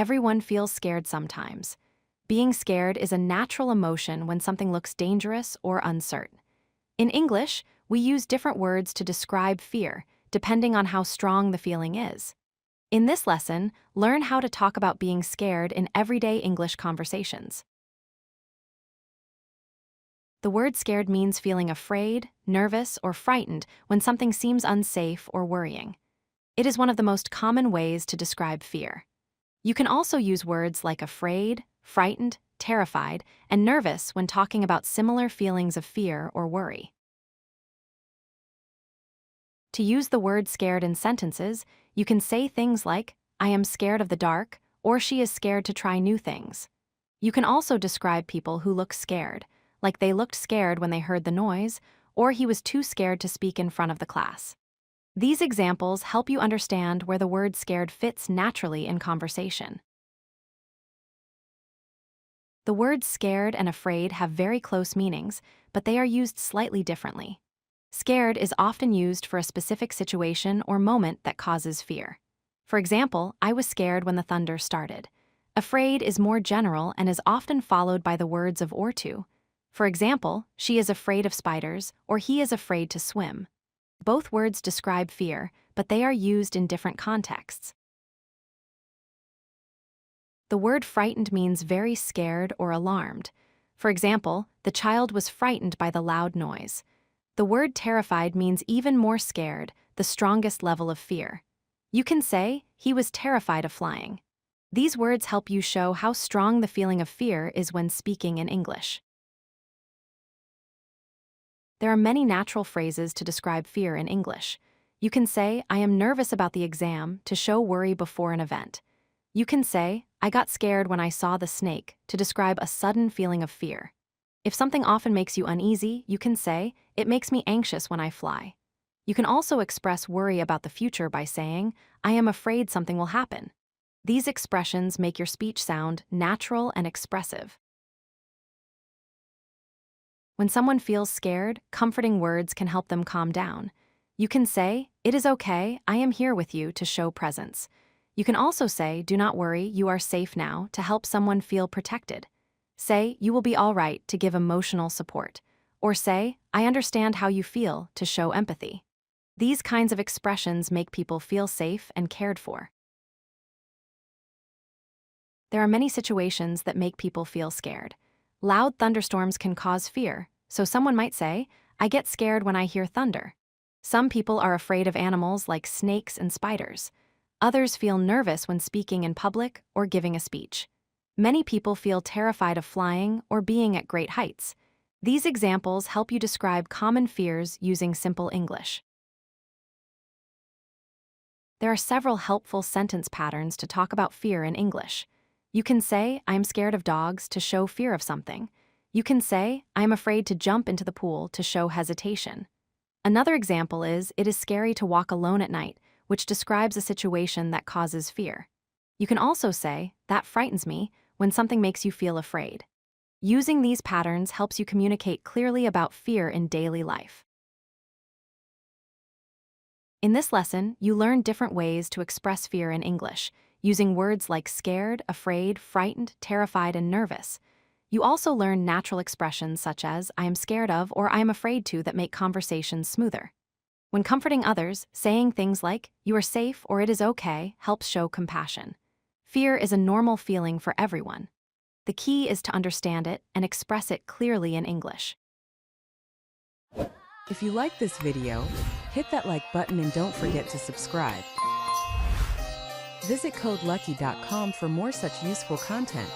Everyone feels scared sometimes. Being scared is a natural emotion when something looks dangerous or uncertain. In English, we use different words to describe fear, depending on how strong the feeling is. In this lesson, learn how to talk about being scared in everyday English conversations. The word scared means feeling afraid, nervous, or frightened when something seems unsafe or worrying. It is one of the most common ways to describe fear. You can also use words like afraid, frightened, terrified, and nervous when talking about similar feelings of fear or worry. To use the word scared in sentences, you can say things like, I am scared of the dark, or she is scared to try new things. You can also describe people who look scared, like they looked scared when they heard the noise, or he was too scared to speak in front of the class. These examples help you understand where the word scared fits naturally in conversation. The words scared and afraid have very close meanings, but they are used slightly differently. Scared is often used for a specific situation or moment that causes fear. For example, I was scared when the thunder started. Afraid is more general and is often followed by the words of or to. For example, she is afraid of spiders, or he is afraid to swim. Both words describe fear, but they are used in different contexts. The word frightened means very scared or alarmed. For example, the child was frightened by the loud noise. The word terrified means even more scared, the strongest level of fear. You can say, he was terrified of flying. These words help you show how strong the feeling of fear is when speaking in English. There are many natural phrases to describe fear in English. You can say, I am nervous about the exam, to show worry before an event. You can say, I got scared when I saw the snake, to describe a sudden feeling of fear. If something often makes you uneasy, you can say, it makes me anxious when I fly. You can also express worry about the future by saying, I am afraid something will happen. These expressions make your speech sound natural and expressive. When someone feels scared, comforting words can help them calm down. You can say, it is okay, I am here with you, to show presence. You can also say, do not worry, you are safe now, to help someone feel protected. Say, you will be all right, to give emotional support. Or say, I understand how you feel, to show empathy. These kinds of expressions make people feel safe and cared for. There are many situations that make people feel scared. Loud thunderstorms can cause fear, so someone might say, I get scared when I hear thunder. Some people are afraid of animals like snakes and spiders. Others feel nervous when speaking in public or giving a speech. Many people feel terrified of flying or being at great heights. These examples help you describe common fears using simple English. There are several helpful sentence patterns to talk about fear in English. You can say, I am scared of dogs, to show fear of something. You can say, I am afraid to jump into the pool, to show hesitation. Another example is, it is scary to walk alone at night, which describes a situation that causes fear. You can also say, that frightens me, when something makes you feel afraid. Using these patterns helps you communicate clearly about fear in daily life. In this lesson, you learn different ways to express fear in English, using words like scared, afraid, frightened, terrified, and nervous. You also learn natural expressions such as, I am scared of, or I am afraid to, that make conversations smoother. When comforting others, saying things like, you are safe or it is okay, helps show compassion. Fear is a normal feeling for everyone. The key is to understand it and express it clearly in English. If you like this video, hit that like button and don't forget to subscribe. Visit CodeLucky.com for more such useful content.